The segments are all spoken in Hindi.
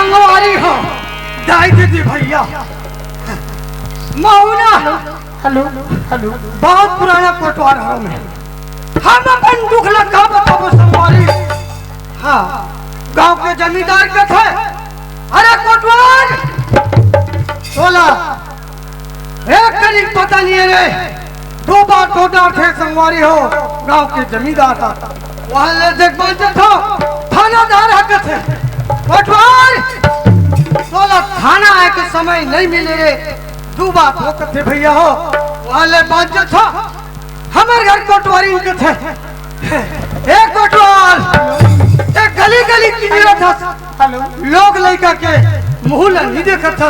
संगवारी हो दाई दीदी भैया मौना। हेलो हेलो बहुत पुराना कोटवार हो में हम अपन दुख लगा बताबो संगवारी। हाँ गांव के जमींदार के थे। अरे कोटवार बोला एक करीब पता नहीं है रे। 2 बार कोटवार थे संगवारी हो गांव के जमींदार था। वहां ले देख बोलते थे थानादार आके थे। कोटवार बोला थाना आए के समय नहीं मिले रे। 2 बार होते थे भैया हो वहां ले बात था। हमारे घर कोटवारी उनके थे। एक कोटवार एक गली गली किनिया था। हेलो लोग लड़का के मुंह नहीं देखा था।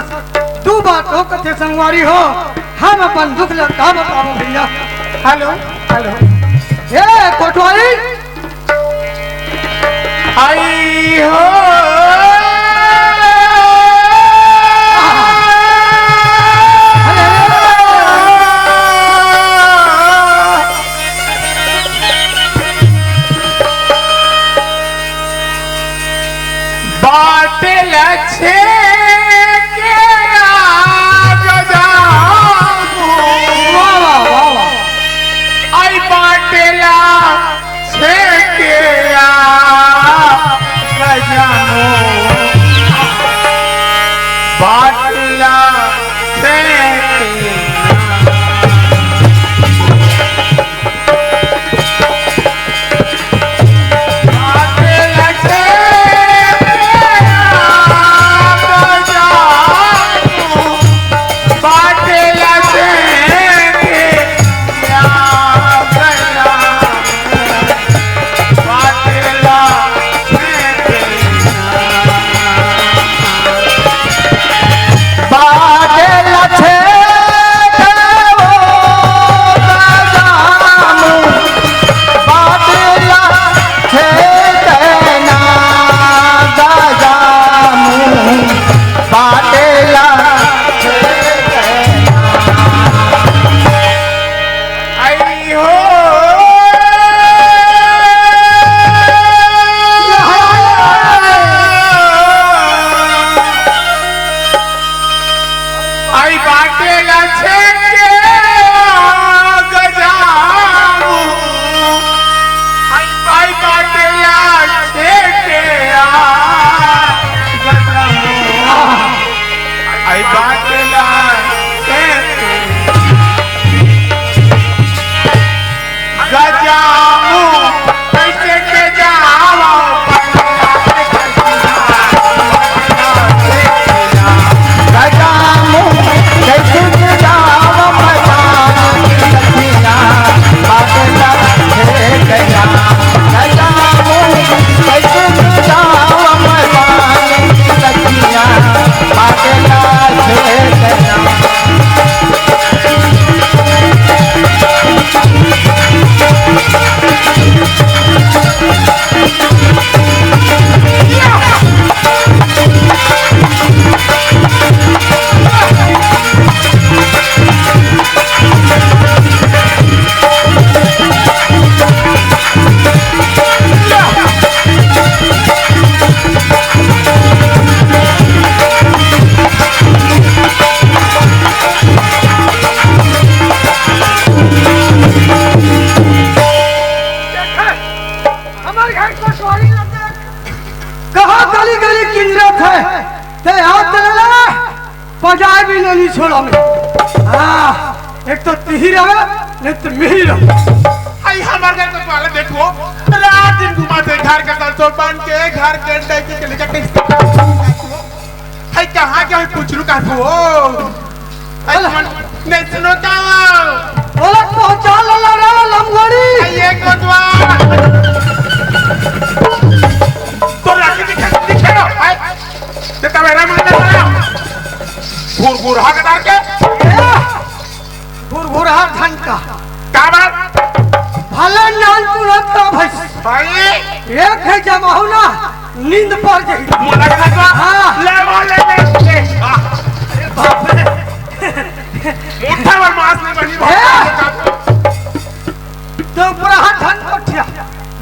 2 बार होते थे संगवारी हो हम अपन दुख लगा बताओ भैया। हेलो हेलो ए कोटवारी आई हो बाटे लच्छे के आई बाटेला छेके गजानो बाटेला छेके पजाए भी नहीं छोड़ा मैं। एक तो तिहिर है नहीं तो मिहिर। आई हमारे घर को वाले देखो रात दिन घुमाते घर का तलसो बन के घर के अंडे के लेकर हाय कहाँ क्या है कुछ रुका को नहीं सुनो क्या बोला पहुंचा ला रे लमगड़ी। ये कोटवा तो राखी दिखे ना हाय तेरा मेरा माता गुरगुरहा कदार के गुरगुरहा धन का काबर भले नाल तुरंत का भाई एक है जमाऊ ना नींद पड़ गई मुला का तो हां ले अरे बाप रे मोटा और मांस नहीं बनी तो पूरा धन उठिया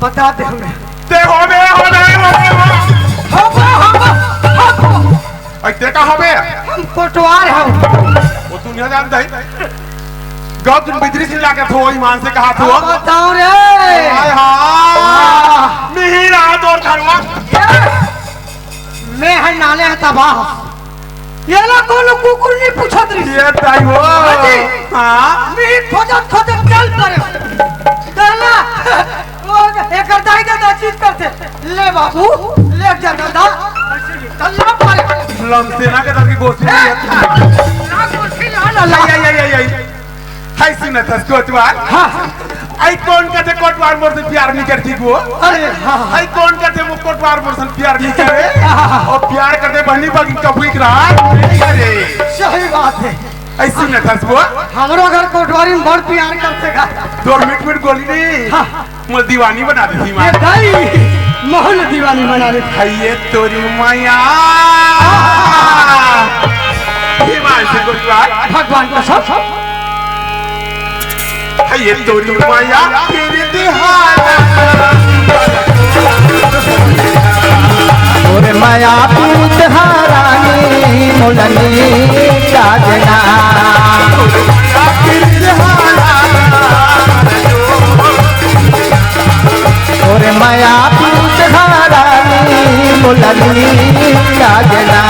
बता दे हमें ते हो गए ते कहाँ बे हम कोटवार हम वो दुनिया जानता है गाँव तुम बिजली से लाके थो ईमान से कहा थो बताओ रे हाय हाँ नहीं रहा तो धरवा मैं है नाले है तबाह ये ना कौन कुकुर नहीं पूछा तरी ये ताई हो हाँ मैं खोजत खोजत चल करे दाना वो एक दाई दादा चीज करते ले बाबू ले जा दादा चलना पारे लमसेना के दर की गोश्त नहीं है ना कुर्सी ना ला हाय सुना था कोटवार हाँ आई कौन कहते कोटवार मोर से प्यार नहीं करती वो अरे हाँ आई कौन कहते वो कोटवार मोर से प्यार नहीं करे और प्यार करते बहनी बागी कभी रात नहीं करे सही बात है ऐसी न था वो हमारा घर कोटवारी में बहुत प्यार करते का दो मिनट गोली नहीं मुझे दीवानी बना दी थी माँ दाई मोहन दीवानी बना दे ये तोरी मैया ये माँ से कोटवार भगवान का सब ये तोरी माया तेरे दिहाड़ा और माया पूत हारानी मुलनी जागना और माया पूत हारानी मुलनी जागना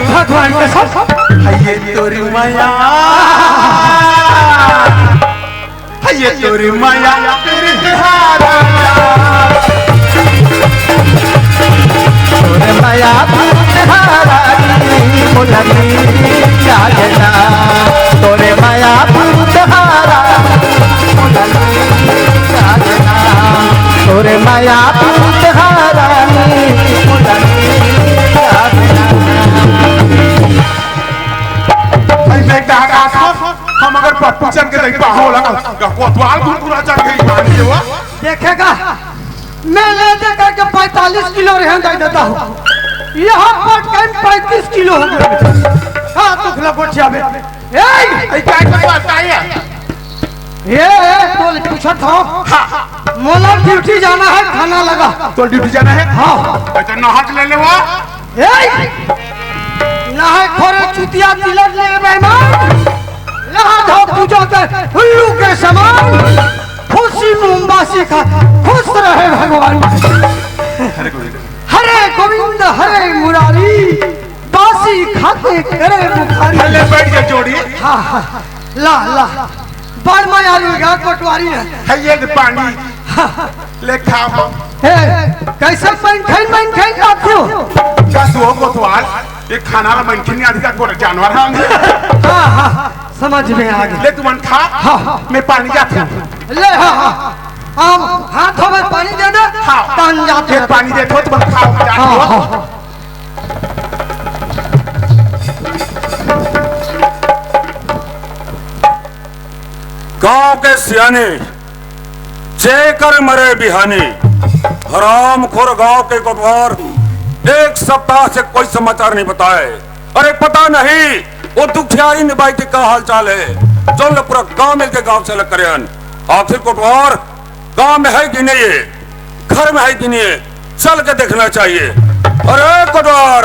भगवान का सब ये तोरी माया ये तोरी माया तेरे दिहाड़ा और माया पूत हारानी मुलनी जागना तोरे माया पूत हारानी मुलनी जागना तोरे माया पूत हारानी मुलनी जागना हम अगर पप्पू चल के नहीं पाहो लगा कोतवाल गुरगुरा चल गई मान के वो देखेगा मैं ले दे करके 45 किलो रहन दे देता हूँ यहाँ पर कहीं 35 किलो हो गए हाँ तू खिला बोटिया में क्या बात है ये तो पूछा था मोला ड्यूटी जाना है खाना लगा तो ड्यूटी जाना है हाँ अच्छा नहात ले ले वो नहा खोरे चुतिया तिलक ले मेहमान नहा धो पूजा के उल्लू के समान खुशी मुंबासी का खुश रहे भगवान हरे गोविंद हरे मुरारी बासी खाते करे बुखारी ले बैठ के जोड़ी हाँ हाँ ला ला बार में आलूगा कोटवारी है ये पानी ले खाओ कैसे मन खाई लाते हो क्या सो कोतवाल ये खाना में मन नहीं आती का जानवर है हाँ हाँ समझ में आ गया ले तुम खा मैं पानी जाती हूँ ले हाँ हाँ हम हाथों में पानी दे दे हाँ तन जाते हैं पानी दे दो तुम खाओ हाँ हाँ गांव के सियाने जेकर मरे बिहानी हराम खोर गांव के कोटवार एक सप्ताह से कोई समाचार नहीं बताए। अरे पता नहीं वो दुखियारी निभाई के क्या हाल चाल है जो लोग पूरा गांव मिलके गांव से अलग करे। आखिर कोटवार गांव में है कि नहीं है, घर में है कि नहीं है, चल के देखना चाहिए। अरे कोटवार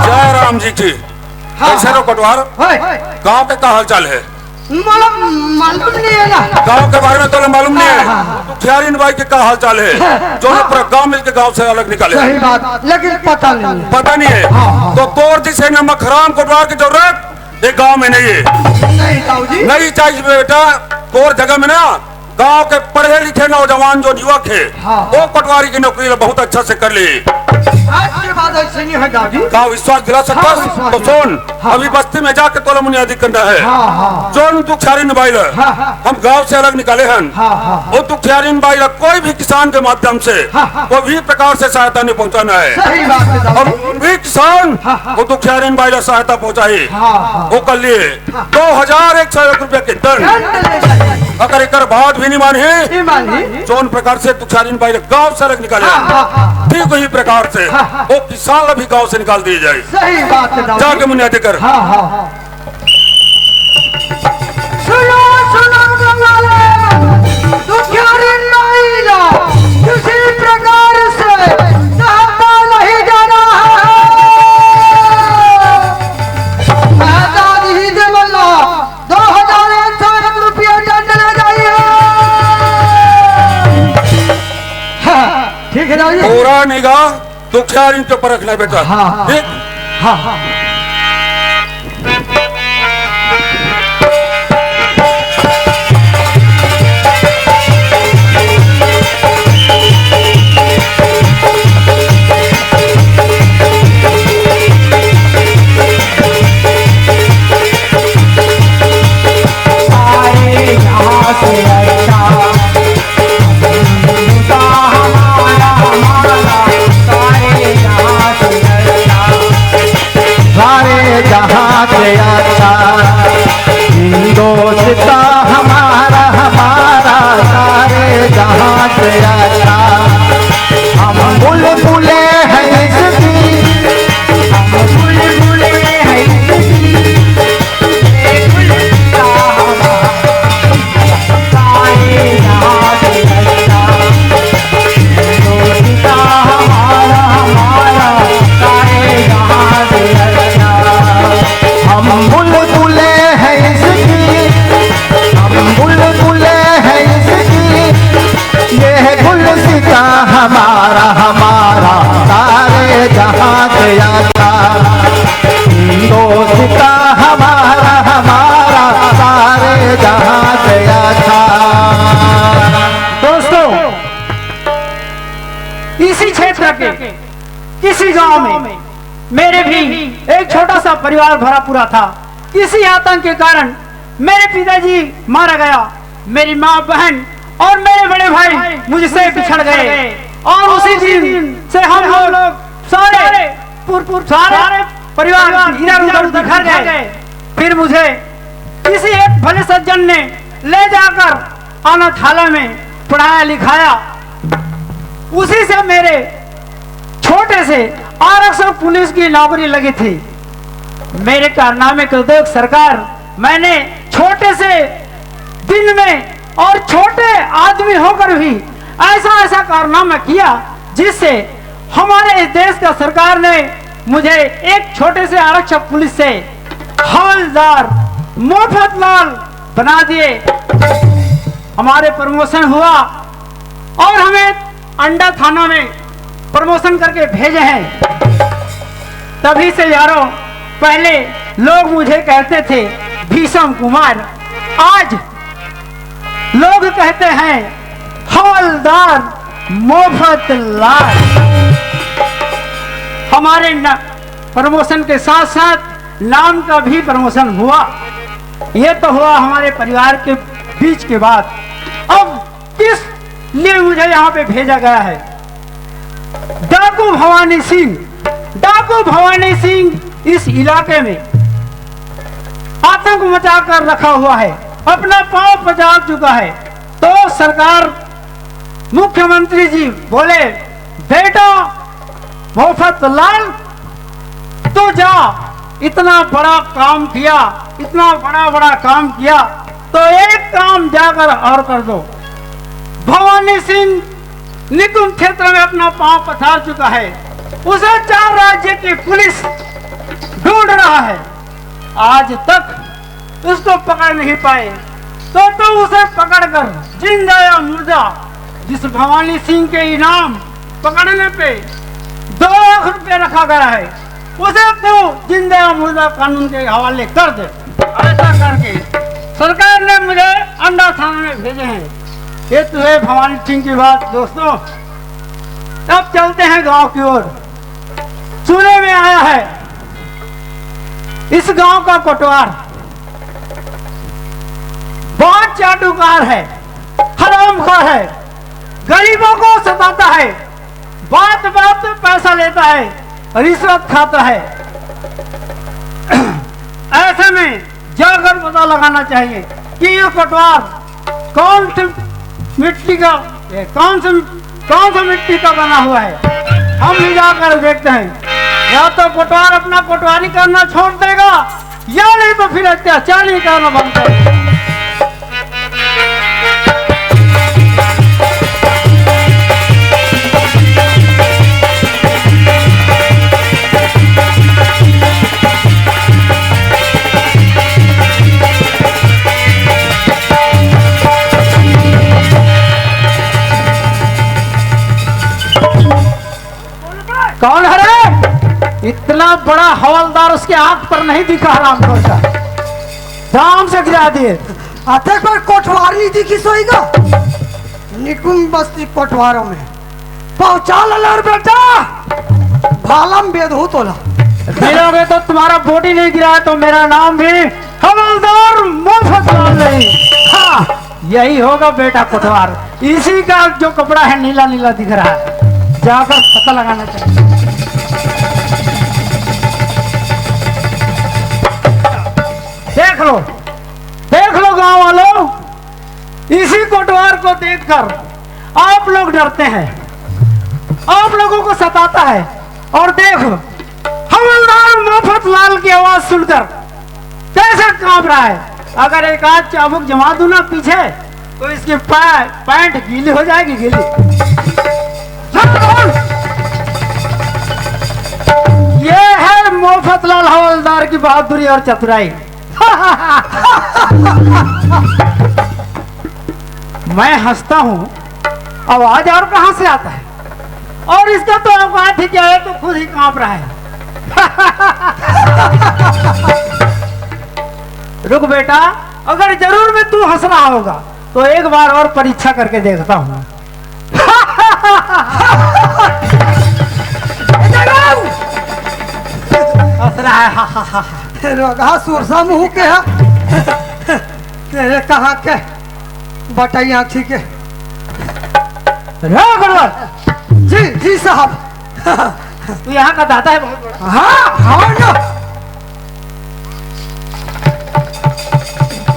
जय राम जी की। कैसे रो कोटवार, गांव के क्या हाल चाल है? मालूम नहीं है ना गांव के बारे में तो मालूम नहीं है। खियारी भाई के क्या हाल चाल है जो पूरा गांव मिलके गांव से अलग निकाले? सही बात, लेकिन पता नहीं है। पता नहीं है तो तोर जिसे नमक हराम कोटवार की जरूरत ये गांव में नहीं है। नहीं ताऊजी, नहीं चाहिए बेटा। तोर जगह में ना गांव के पढ़े लिखे नौजवान जो युवक है वो पटवारी की नौकरी बहुत अच्छा से कर ली। आज के बाद ऐसे नहीं है दादी। गाँव विश्वास दिला सकता तो सुन, अभी बस्ती में जाके तोला मुनियादी करना है। जो तू खियारीन भाई हम गांव से अलग निकाले हैं वो तू खियारीन भाई कोई भी किसान के माध्यम से कोई भी प्रकार से सहायता नहीं पहुंचाना है। सही बात है दादी। और भी किसान वो तू खियारीन भाई सहायता पहुंचाई वो कर लिए 2101 रुपया के दंड। अगर एक बात भी नहीं मानी ईमानी जोन प्रकार से तुषारीन भाई गांव से अलग निकाले ठीक वही प्रकार से वो किसान अभी गांव से निकाल दिए जाए। सही बात है दाऊद जाके मुनियादी कर। हाँ हाँ हाँ सुनो सुनो बंगाले दुखियारी महिला किसी प्रकार से नहाता नहीं जाना है। आजाद हिंद मल्ला 2101 रुपया दंड लगाइए। हाँ, ठीक है दाऊद पूरा निगाह दुखियारी के पर रखना बेटा। हाँ, हाँ। ठीक हाँ हाँ जहाँ से अच्छा हिंदोस्ता हमारा हमारा सारे जहाँ से अच्छा हम बुलबुले हैं इसकी हम बुलबुले हैं इसकी हिंदोस्ता हमारा सारे जहाँ से अच्छा हिंदोस्ता हमारा हमारा सारे जहाँ से अच्छा हम बुलबुले हैं इसकी हम बुलबुले हैं इसकी ये है गुलसिता हमारा हमारा सारे जहाँ से आता हिंदोस्ता हमारा हमारा सारे जहाँ से आता। दोस्तों इसी क्षेत्र के किसी गांव में मेरे भी एक छोटा सा परिवार भरा पूरा था। किसी आतंक के कारण मेरे पिताजी मारा गया, मेरी माँ बहन और मेरे बड़े भाई मुझसे बिछड़ गए और उसी दिन से हम लोग सारे सारे परिवार इधर उधर बिखर गए। फिर मुझे किसी एक भले सज्जन ने ले जाकर अनाथालय में पढ़ाया लिखाया। उसी से मेरे छोटे से आरक्षक पुलिस की नौकरी लगी थी। मेरे कारनामे को देख सरकार मैंने छोटे से दिन में और छोटे आदमी होकर भी ऐसा ऐसा कारनामा किया जिससे हमारे इस देश का सरकार ने मुझे एक छोटे से आरक्षक पुलिस से हवलदार मोफतलाल बना दिए। हमारे प्रमोशन हुआ और हमें अंडा थाना में प्रमोशन करके भेजे हैं। तभी से यारों पहले लोग मुझे कहते थे भीषम कुमार, आज लोग कहते हैं हवलदार मोफतलाल। हमारे प्रमोशन के साथ साथ नाम का भी प्रमोशन हुआ। यह तो हुआ हमारे परिवार के बीच के बाद। अब किस लिए मुझे यहाँ पे भेजा गया है? डाकू भवानी सिंह इस इलाके में आतंक मचा कर रखा हुआ है, अपना पांव पचा चुका है। तो सरकार मुख्यमंत्री जी बोले बेटा मोफतलाल तो जा, इतना बड़ा काम किया, इतना बड़ा काम किया तो एक काम जाकर और कर दो। भवानी सिंह निकुंज क्षेत्र में अपना पांव पसार चुका है, उसे 4 राज्य की पुलिस ढूंढ रहा है, आज तक उसको पकड़ नहीं पाए। तो उसे पकड़कर जिंदा या मुर्दा, जिस भवानी सिंह के इनाम पकड़ने पे 2 लाख रुपए रखा गया है, उसे तो जिंदा या मुर्दा कानून के हवाले कर दे। ऐसा करके सरकार ने मुझे अंडा थाना में भेजे हैं। ये तो है भवानी सिंह की बात। दोस्तों अब चलते हैं गांव की ओर। सुनने में आया है इस गांव का कोटवार बहुत चाटुकार है, हरामखोर है, गरीबों को सताता है, बात बात पे पैसा लेता है, रिश्वत खाता है। ऐसे में जाकर पता लगाना चाहिए कि ये कोटवार कौन सी मिट्टी का, ये कौन सा मिट्टी का बना हुआ है, हम भी जाकर देखते हैं। या तो कोटवार अपना कोटवारी करना छोड़ देगा, या नहीं तो फिर अत्याचार ही करना बंद कर देगा। कौन है रे? इतना बड़ा हवलदार उसके आंख पर नहीं दिखा रामखोर का, दाम से गिरा दिए। अतः कोई कोटवार नहीं दिखी सोएगा निकुंब बस्ती कोटवारों में पहुंचा ललर बेटा, भालम बेदहू तोला गिरोगे तो तुम्हारा बॉडी नहीं गिरा है तो मेरा नाम भी हवलदार मुफ्तलाल नहीं। हाँ, यही होगा बेटा कोटवार, इसी का जो कपड़ा है नीला नीला दिख रहा है, जाकर पता लगाना चाहिए। देख लो गांव वालों, इसी कोटवार को देखकर आप लोग डरते हैं, आप लोगों को सताता है। और देखो हवलदार मुफ्तलाल की आवाज सुनकर कैसा कांप रहा है। अगर एक आध चाबुक जमा दूं ना पीछे तो इसकी पैंट गीली हो जाएगी, गीली। ये है मुफ्तलाल हवलदार की बहादुरी और चतुराई। मैं हंसता हूँ, आवाज और कहां से आता है, और इसका तो औकात ही क्या है, तो खुद ही कांप रहा है। रुक बेटा, अगर जरूर में तू हंस रहा होगा तो एक बार और परीक्षा करके देखता हूँ। हंस रहा है, तेरे सुरसा मुंह के है, तेरे कहाँ के बटैया थी के। जी जी साहब, तू यहाँ का दाता है बहुत बड़ा। हाँ हाँ ना,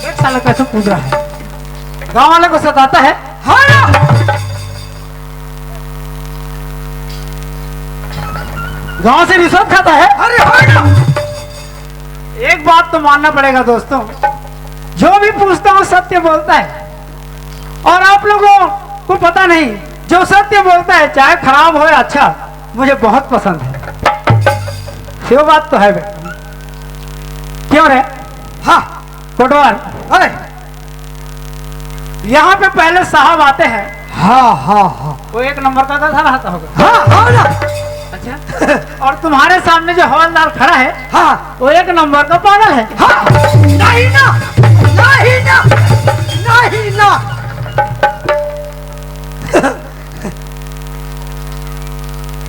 एक साल कैसे कूद रहा है, गांव वाले को सताता है। हाँ ना, गांव से रिश्वत खाता है। अरे हाँ ना, एक बात तो मानना पड़ेगा दोस्तों, जो भी पूछता हूँ सत्य बोलता है, और आप लोगों को पता नहीं, जो सत्य बोलता है चाहे खराब हो या अच्छा, मुझे बहुत पसंद है। ये बात तो है बेटा, क्यों रे? हाँ कोटवार, अरे यहाँ पे पहले साहब आते हैं, हाँ हाँ हाँ वो एक नंबर का था रहता होगा। हाँ हाँ ना, अच्छा, और तुम्हारे सामने जो हवलदार खड़ा है, हाँ वो एक नंबर का पागल है। हाँ, नहीं ना, नहीं ना, नहीं ना।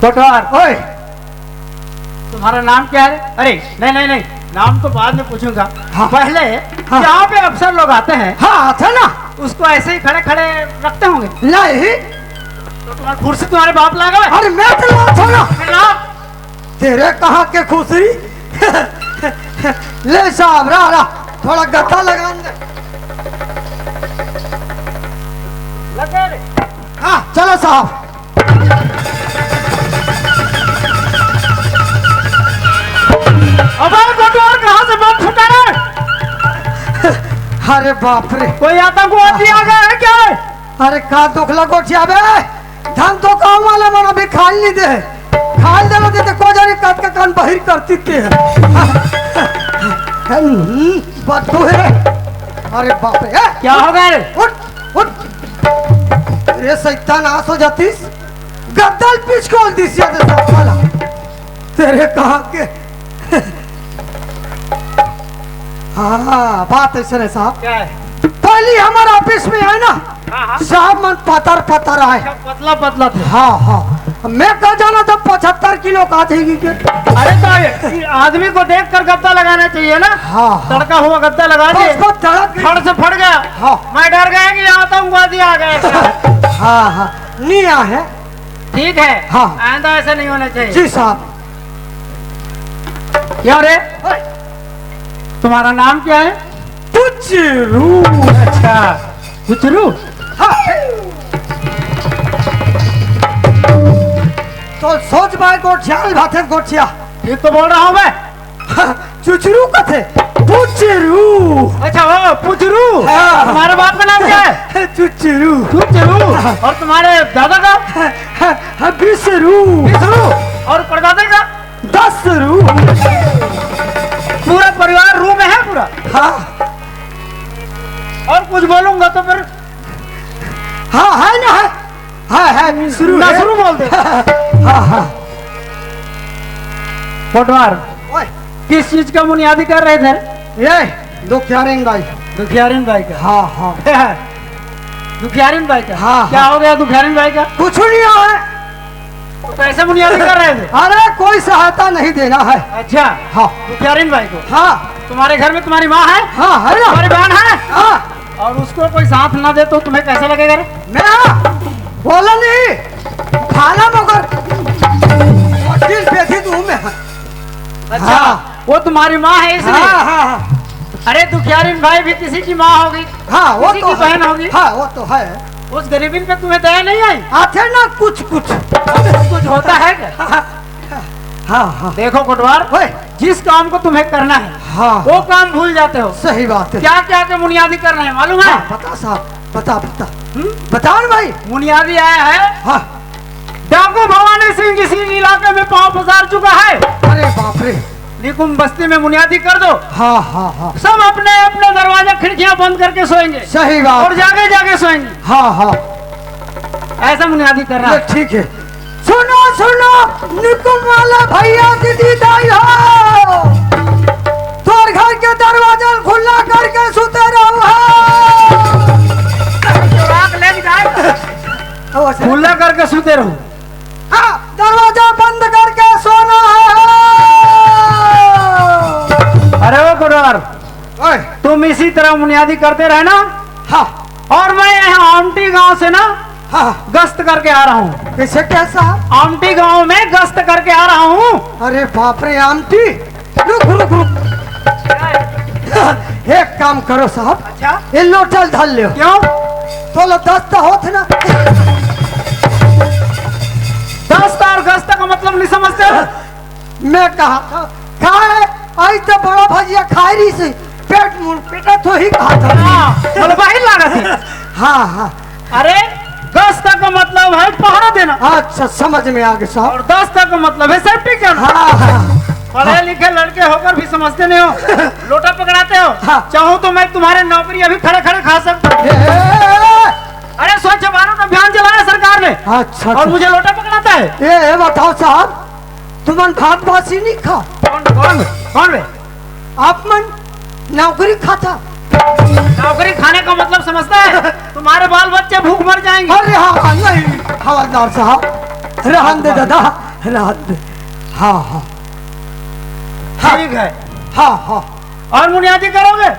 कोटवार, ओए, तुम्हारा नाम क्या है? अरे नहीं नहीं नहीं, नाम तो बाद में पूछूंगा। हाँ। पहले हाँ। यहाँ पे अफसर लोग आते हैं, हाँ था ना, उसको ऐसे ही खड़े खड़े रखते होंगे। नहीं, तो तुम्हारी कुर्सी तुम्हारे बाप लागा है? अरे मैं तो लाऊं था ना, फिर लाओ। तेरे कहाँ के खुशी। ले साहब, रहा थोड़ा गत्ता लगा दे। लगे रे। हाँ चलो साहब। अब कोटवार कहाँ से बम फूटा रे? अरे बाप रे, कोई आतंकवादी आ गया है क्या? अरे का दुख लगो बे, धन तो काम वाले मना भी खाल नहीं दे, खाल दे देते को जानी कद का कान बाहर करती थे। बदबू है। अरे बाप रे, क्या हो गया रे? उठ उठ, रे शैतान आस हो जातीस, गद्दल पीछ खोल दी साला, तेरे कहाँ के। हाँ बात ऐसे है साहब, क्या है? पहले हमारे ऑफिस में है ना, हाँ हाँ, साहब मन पतर पतर आए। पतला पतला थे। हाँ हाँ, मैं कहा जाना था 75 किलो का देगी के। अरे तो आदमी को देख कर गद्दा लगाना चाहिए ना। हाँ हाँ, तड़का हुआ गद्दा लगा दे, बस धड़क गई। फड़ से फट गया। हाँ मैं डर गया कि आतंकवादी आ गए। हाँ हाँ, नहीं आ है। ठीक है, हाँ। आइंदा ऐसा नहीं होना चाहिए। जी साहब। क्या रे, तुम्हारा नाम क्या है? तुझरू। अच्छा, चुचरू हाँ तो सोच भाई गोठिया भाते गोठिया ठीक तो बोल रहा हूँ मैं। चुचरू कथे पुचरू। अच्छा वो पुचरू। हाँ। तुम्हारे बाप का नाम क्या है? चुचरू। चुचरू। और तुम्हारे दादा का? बिसरू। बिसरू। और परदादे का? दसरू। पूरा परिवार रू में है पूरा। हाँ और कुछ बोलूंगा तो फिर हाँ है ना है बिसरू नसरू बोल दे। हाँ हाँ कोटवार ओए किस चीज का बुनियादी कर रहे थे? ये दुखियारिन भाई। दुखियारिन भाई का। हाँ हाँ दुखियारिन भाई का। हाँ, क्या हाँ। हो गया दुखियारिन भाई का? कुछ नहीं है। तो कैसे बुनियादी कर रहे थे? अरे कोई सहायता नहीं देना है। अच्छा हाँ दुखियारिन भाई को। हाँ तुम्हारे घर में तुम्हारी माँ है? हाँ है ना। तुम्हारी बहन है? हाँ और उसको कोई साथ ना दे तो तुम्हें कैसा लगेगा रे? मैं बोला नहीं खाना मगर वकील बेटी तू में है। अच्छा हाँ। वो तुम्हारी माँ है इसलिए? हाँ हाँ अरे दुखियारिन भाई भी किसी की माँ होगी, हाँ वो किसी तो की है। बहन होगी। हाँ वो तो है। उस गरीबी पे तुम्हें दया नहीं आई? आते ना कुछ कुछ। कुछ होता है क्या? हाँ हाँ देखो कोटवार, ओए जिस काम को तुम्हें करना है हाँ वो काम भूल जाते हो। सही बात है। क्या क्या के बुनियादी करना है मालूम है? हाँ, बता साहब बता बता बता ना भाई। बुनियादी आया है हाँ डाकू भवानी सिंह किसी इलाके में पांव पसार चुका है, अरे बाप रे। निकुम बस्ती में बुनियादी कर दो। हाँ हाँ हाँ सब अपने अपने दरवाजा खिड़कियां बंद करके सोएंगे सही और बात। जागे जागे सोएंगे। हाँ हाँ ऐसा बुनियादी करना ये है। ठीक है। सुनो सुनो निकुम वाला भैया की दीदाई हो, तोर घर के दरवाजा खुला करके सुते रहो। रात लेके जाए खुला करके सोते रहो। हाँ दरवाजा बंद करके सोना है। अरे वो कोटवार ओए तुम इसी तरह बुनियादी करते रहना। हाँ और मैं यहाँ आमटी गांव से ना हाँ गश्त करके आ रहा हूँ। कैसे कैसा। आमटी गांव में गश्त करके आ रहा हूँ। अरे बाप रे आंटी रुक रुक रुक। एक काम करो साहब, अच्छा ये लोटल धल लो। क्यों? तो लो दस्ता होत ना। दस्त और गश्त का मतलब नहीं समझते हो? मैं कहा था खाए आई तो बड़ा भजिया खाई रही से पेट मुंह पेटा तो ही कहा था। हाँ, मतलब वही लागत है। हाँ हाँ अरे गश्त का मतलब है पहरा देना अच्छा समझ में आ गया साहब। और दस्त का मतलब है सेफ्टी करना। हाँ हाँ पढ़े लिखे लड़के होकर भी समझते नहीं हो, लोटा पकड़ाते हो। हाँ। चाहूँ तो मैं तुम्हारे नौकरी अभी खड़े खड़े खा सकता हूँ। अरे स्वच्छ भारत अभियान चलाया सरकार ने अच्छा और मुझे लोटा पकड़ाता है। ये बताओ साहब तुमन भात बासी नहीं खा। कौन कौन कौन बे? आप मन नौकरी खाता। नौकरी खाने का मतलब समझता है? तुम्हारे बाल बच्चे भूख मर जाएंगे। अरे हाँ नहीं हवलदार साहब रहन दे दादा रहन दे। हाँ हाँ ठीक है। हाँ हाँ और बुनियादी करोगे?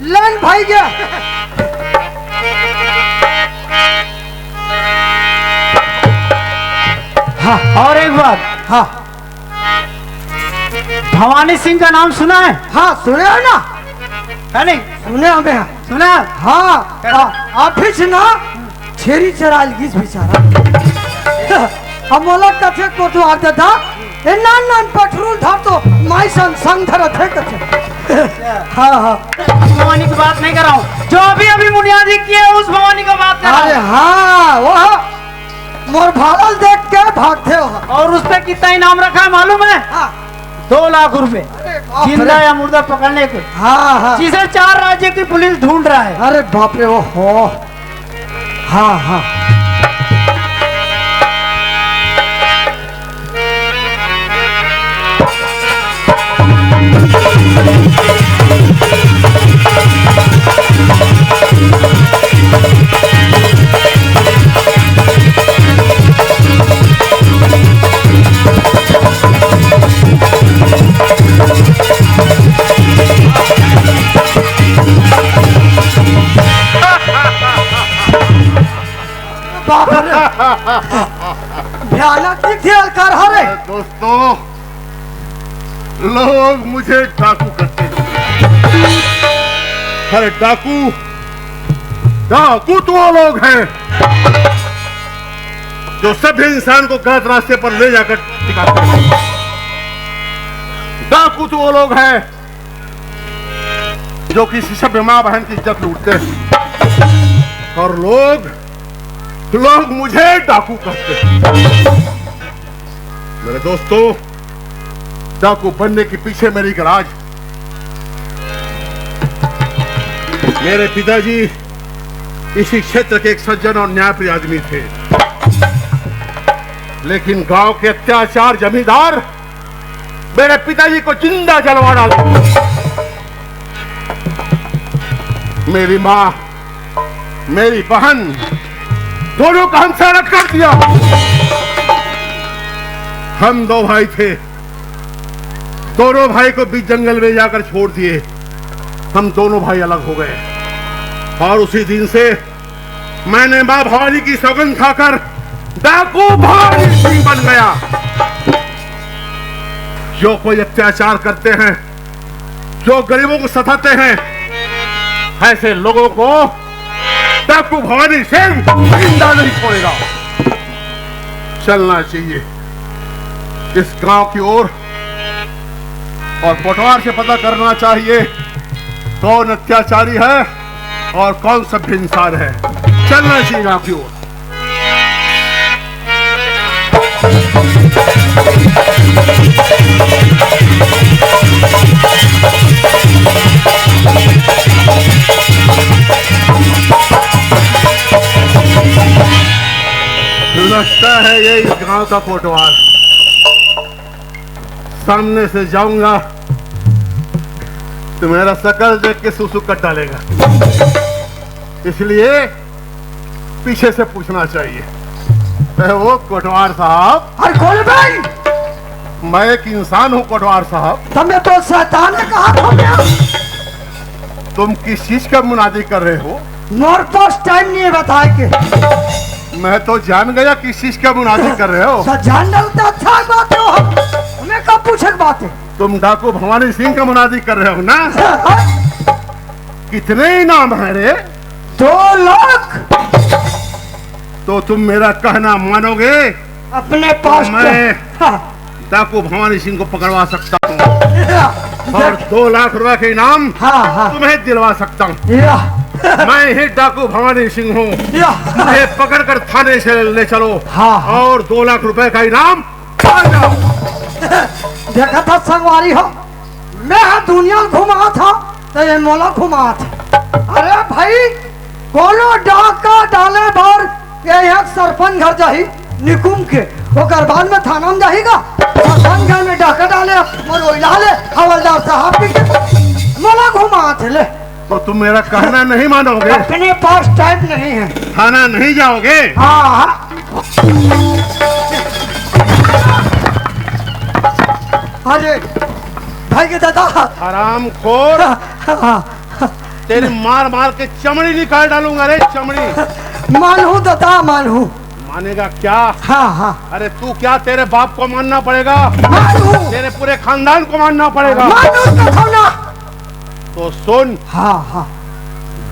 लाइन भाई गया। हाँ और एक बात, हाँ भवानी सिंह का नाम सुना है? हाँ सुने हो ना। है नहीं? सुने हमें। सुना? हाँ ऑफिस ना छेरी चराल गिस बेचारा। हम बोला कथे को तो आता था ये नान नान पेट्रोल था तो माई संग धरा थे कथे। हाँ हाँ भवानी की बात नहीं कर रहा हूँ, जो अभी अभी बुनियादी किए उस भवानी का बात कर रहा अरे हूँ। हाँ वो मोर भागल देख के भागते हो। और उस पे कितना इनाम रखा है मालूम है? हाँ 2 लाख रुपए अरे बाप जिंदा रे। या मुर्दा पकड़ने के, हाँ हाँ जिसे 4 राज्य की पुलिस ढूंढ रहा है। अरे बाप रे वो हो। हाँ हाँ बाप रे भयानक खेल कर हरे। दोस्तों लोग मुझे डाकू कहते हैं। अरे डाकू डाकू तो वो लोग हैं जो सभ्य इंसान को गलत रास्ते पर ले जाकर टिकाते हैं। डाकू तो वो लोग हैं जो किसी सभ्य माँ बहन की इज्जत लूटते हैं। और लोग मुझे डाकू कहते हैं। मेरे दोस्तों, डाकू बनने के पीछे मेरी गराज। मेरे पिताजी इसी क्षेत्र के एक सज्जन और न्यायप्रिय आदमी थे, लेकिन गांव के अत्याचार जमींदार मेरे पिताजी को जिंदा जलवा डाले। मेरी मां, मेरी बहन दोनों का हमसे अलग कर दिया। हम 2 भाई थे, दोनों भाई को बीच जंगल में जाकर छोड़ दिए। हम दोनों भाई अलग हो गए और उसी दिन से मैंने मां भवानी की सौगंध खाकर डाकू भवानी सिंह बन गया। जो कोई अत्याचार करते हैं, जो गरीबों को सताते हैं, ऐसे लोगों को डाकू भवानी सिंह जिंदा नहीं छोड़ेगा। चलना चाहिए इस गांव की ओर और कोटवार से पता करना चाहिए कौन अत्याचारी है और कौन सभ्य इंसान है। चलना चाहिए गांव की ओर। लगता है ये इस गांव का कोटवार। सामने से जाऊंगा तो मेरा शकल देख के सुसु कर डालेगा, इसलिए पीछे से पूछना चाहिए। वो कोटवार साहब। अरे कौन भाई? मैं एक इंसान हूँ कोटवार साहब। तुम्हें तो शैतान ने कहा था क्या? तुम किस चीज का मुनादी कर रहे हो? मोर पास टाइम नहीं है बताए के। मैं तो जान गया किस चीज का मुनादी कर रहे हो। जान तो अच्छा बात है, हमें कब पूछे बात है? तुम डाकू भवानी सिंह का मुनादी कर रहे हो ना? कितने इनाम है रे? 2 लाख। तो तुम मेरा कहना मानोगे? अपने पास मैं डाकू भवानी सिंह को पकड़वा सकता हूँ और 2 लाख रुपए के इनाम तुम्हें दिलवा सकता हूँ। मैं ही डाकू भवानी सिंह हूँ। मुझे पकड़कर थाने से ले चलो और 2 लाख रुपए का इनाम देखा था संगवारी हो, मैं दुनिया घुमा था तो ये मोला घुमा था। अरे भाई कोनो डाका डाले बार ये एक सरपंच घर जाही निकुम के ओकर बाद में थाना में जाहीगा। सरपंच घर में डाका डाले मोर ले हवलदार साहब के मोला घुमा थे। ले तो तुम मेरा कहना नहीं मानोगे? अपने पास टाइम नहीं है। थाना नहीं जाओगे? हाँ। अरे भाई के दादा हरामखोर, तेरे मार मार के चमड़ी निकाल डालूंगा रे, चमड़ी। मानू दादा मानू। मानेगा क्या? हाँ। अरे तू क्या, तेरे बाप को मानना पड़ेगा, मानू। तेरे पूरे खानदान को मानना पड़ेगा। मानू तो तो सुन। हाँ।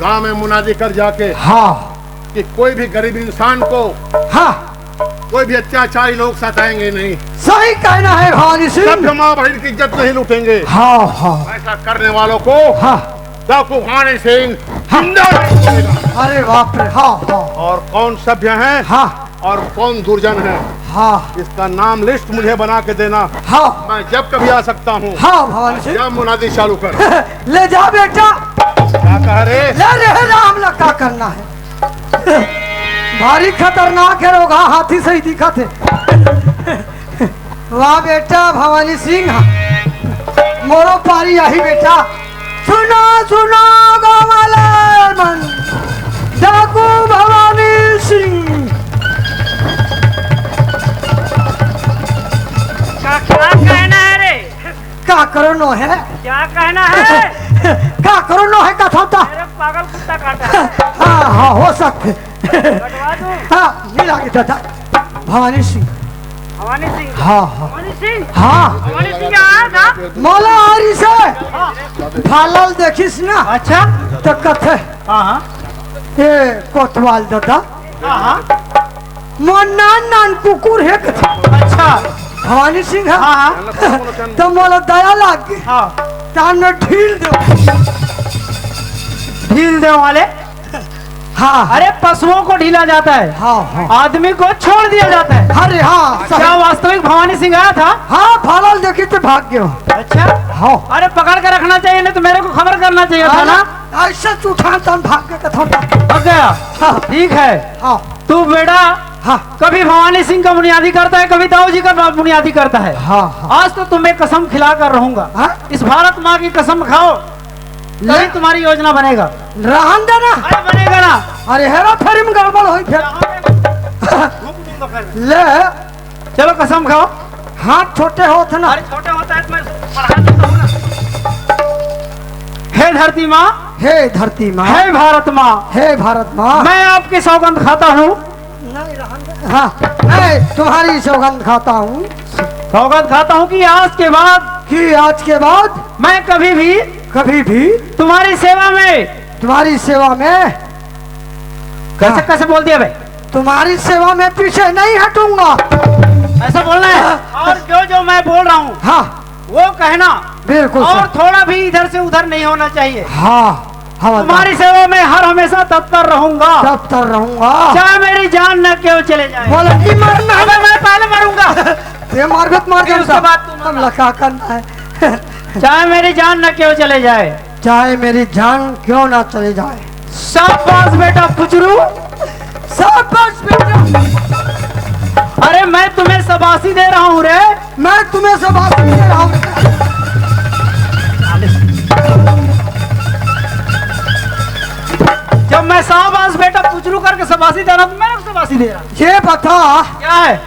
गांव में मुनादी कर जाके कि कोई भी गरीब इंसान को कोई भी अत्याचारी लोग सताएंगे नहीं। सही कहना है भवानी सिंह। सब माँ बहन की इज्जत नहीं लूटेंगे। ऐसा करने वालों को डाकू भवानी सिंह जिंदा नहीं छोड़ेगा। अरे बाप रे। और कौन सभ्य है और कौन दुर्जन है, इसका नाम लिस्ट मुझे बना के देना। मैं जब कभी आ सकता हूँ। भवानी सिंह मुनादी चालू कर। ले जा बेटा। क्या कह रहे? ले रहे राम लग क्या करना है? भारी खतरनाक है, रोगा हाथी से ही दिखा थे। वाह बेटा भवानी सिंह, मोरो पारी यही बेटा। सुनो सुनो गाँव मन डाकू भवानी सिंह। क्या कहना है रे? क्या करो नो है? क्या कहना है? क्या करो नो है कथा था? पागल कुत्ता काटा है। हाँ हो सकते। कटवा दूं? हाँ मिला के दादा भवानी सिंह। भवानी सिंह। भवानी सिंह। भवानी सिंह आया था मौला आरी से फालल देखिस ना। अच्छा तो कथे ये कोतवाल दादा हाँ मोर नान नान कुकुर है कथे अच्छा भवानी सिंह हाँ हाँ तो मोला दया लाग गई हाँ तान में ढील दो ढील दे वाले हाँ अरे पशुओं को ढीला जाता है हाँ हाँ आदमी को छोड़ दिया जाता है। अरे हाँ क्या वास्तविक भवानी सिंह आया था? हाँ फालल देखी तो भाग गयो। अच्छा हाँ अरे पकड़ के रखना चाहिए नहीं तो मेरे को खबर करना चाहिए था ना। ऐसा चूठा तन भाग के कथों भाग गया हाँ ठीक है। हाँ तू बेटा हाँ कभी भवानी सिंह का बुनियादी करता है कभी दाऊ जी का बुनियादी करता है। हाँ हाँ आज तो तुम्हें कसम खिला कर रहूंगा हाँ? इस भारत माँ की कसम खाओ तभी तुम्हारी योजना बनेगा। रहन देना अरे बनेगा ना। अरे हेरा फेरी में गड़बड़ हुई फिर ले चलो कसम खाओ। हाथ छोटे होते ना अरे छोटे होता है तो मैं पढ़ा देता हूँ ना। हे धरती माँ हे धरती माँ हे भारत माँ हे भारत माँ मैं आपकी सौगंध खाता हूँ। नहीं रहन दे हाँ मैं तुम्हारी सौगंध खाता हूँ सौगंध खाता हूँ कि आज के बाद कि आज के बाद मैं कभी भी तुम्हारी सेवा में कैसे कैसे बोल दिया भाई तुम्हारी सेवा में पीछे नहीं हटूंगा। ऐसा बोलना है और जो मैं बोल रहा हूँ हाँ वो कहना बिल्कुल और सर। थोड़ा भी इधर से उधर नहीं होना चाहिए। हाँ तुम्हारी सेवा में हर हमेशा तत्पर रहूंगा तत्पर रहूंगा चाहे मेरी जान न क्यों चले जाए। बोले कि मरना है अबे मैं पहले मरूंगा ये मार्गत मार फिर उसके बाद तुम हम लगा करना है चाहे मेरी जान न क्यों चले जाए। चाहे मेरी जान क्यों ना चले जाए। शाबाश बेटा पुचरू शाबाश बेटा अरे मैं तुम्हें शाबाशी दे रहा हूँ रे। मैं तुम्हें शाबाश दे रहा हूँ। जब मैं शाबाश बेटा पुचरू करके शाबाशी दे रहा हूँ तो मैं शाबाशी दे रहा हूँ। ये बता क्या है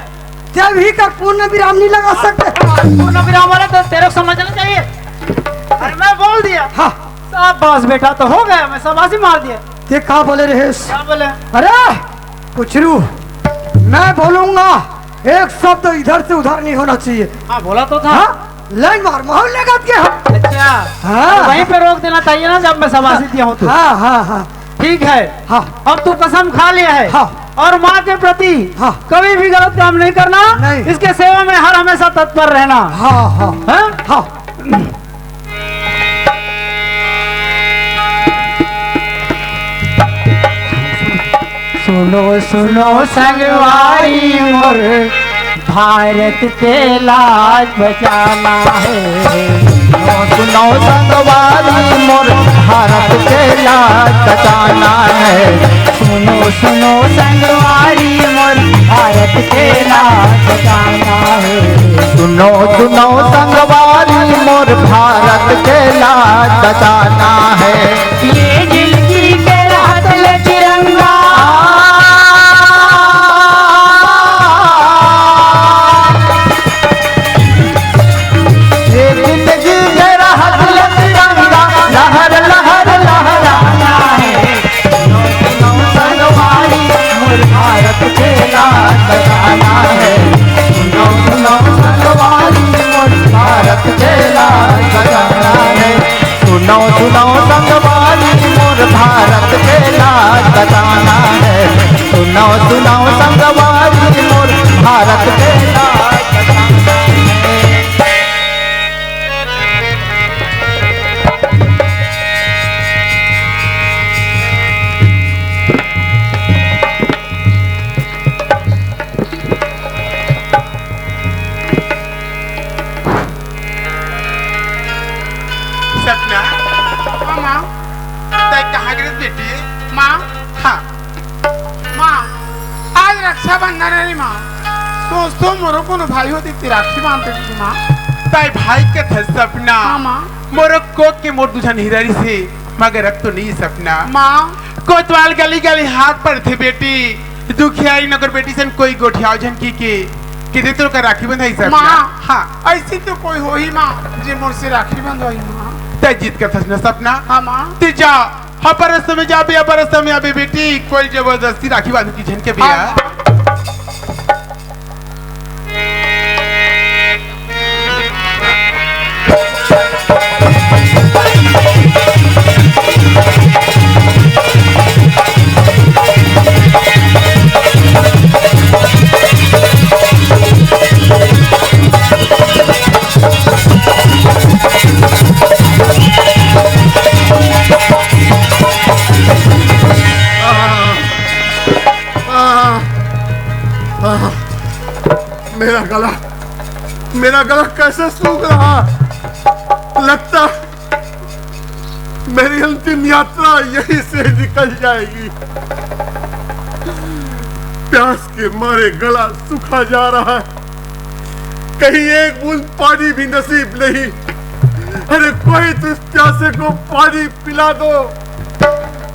जब ही का पूर्ण विराम नहीं लगा सकते। पूर्ण विराम वाला तो तेरे को समझना चाहिए। अरे मैं बोल दिया हाँ शाबाश बेटा तो हो गया मैं शाबाशी मार दिया। ये कहा बोले रहेश क्या बोले अरे पुचरू मैं बोलूंगा एक शब्द इधर से उधर नहीं होना चाहिए। हाँ बोला तो था। हाँ लाइन मार माहौल लगा के हम अच्छा हाँ। तो वहीं पे रोक देना चाहिए ना जब मैं शाबाशी दिया हूँ तो। हाँ हाँ हाँ ठीक है हाँ अब तू कसम खा लिया है हाँ। और माँ के प्रति हाँ। कभी भी गलत काम नहीं करना नहीं। इसके सेवा में हर हमेशा तत्पर रहना। हाँ हाँ हाँ? हाँ सुनो सुनो संगवारी मोर भारत के लाज बचाना है। सुनो संगवारी मोर भारत के लाज बचाना है। सुनो सुनो संगवारी मोर भारत के लाज बचाना है। सुनो सुनो संगवारी मोर भारत के लाज बचाना है। ये जिंदगी के रात ले तिरंगा ये जिंदगी के राहत ले तिरंगा लहर लहर लहराना है। सुनो संगवारी मोर भारत के लाज बचाना है। सुनो सुनो संगवारी मोर भारत के लाज बचाना है। सुनो सुनो संगवारी मोर भारत के लाज बचाना है। सुनो सुनो संगवारी मोर भारत के लाज बचाना है। सपना माँ तय कहाँ गिरी बेटी माँ हाँ माँ आज रक्षाबंधन है रे माँ दोस्तों मोरो को भाई होती थी राखी बांधते थी माँ तय भाई के थे सपना माँ मोरो को के मोर दुझन हिरारी से मगर अब तो नहीं सपना माँ कोतवाल गली गली हाथ पर थे बेटी दुखियारी नगर बेटी सन कोई गोठियाओ जन की के किधर तो का राखी बंधाई सपना माँ। हाँ ऐसी तो कोई हो ही माँ जे मोर से राखी बंधवाई माँ। तय जीत का था सपना हाँ माँ। ते जा अपरस्त में जा बे अपरस्त में आबे बेटी कोई जबरदस्ती राखी बांधू की झन के बिया हाँ। मेरा गला कैसे सूख रहा। लगता मेरी अंतिम यात्रा यहीं से निकल जाएगी। प्यास के मारे गला सूखा जा रहा है, कहीं एक बूंद पानी भी नसीब नहीं। अरे कोई तो इस प्यासे को पानी पिला दो।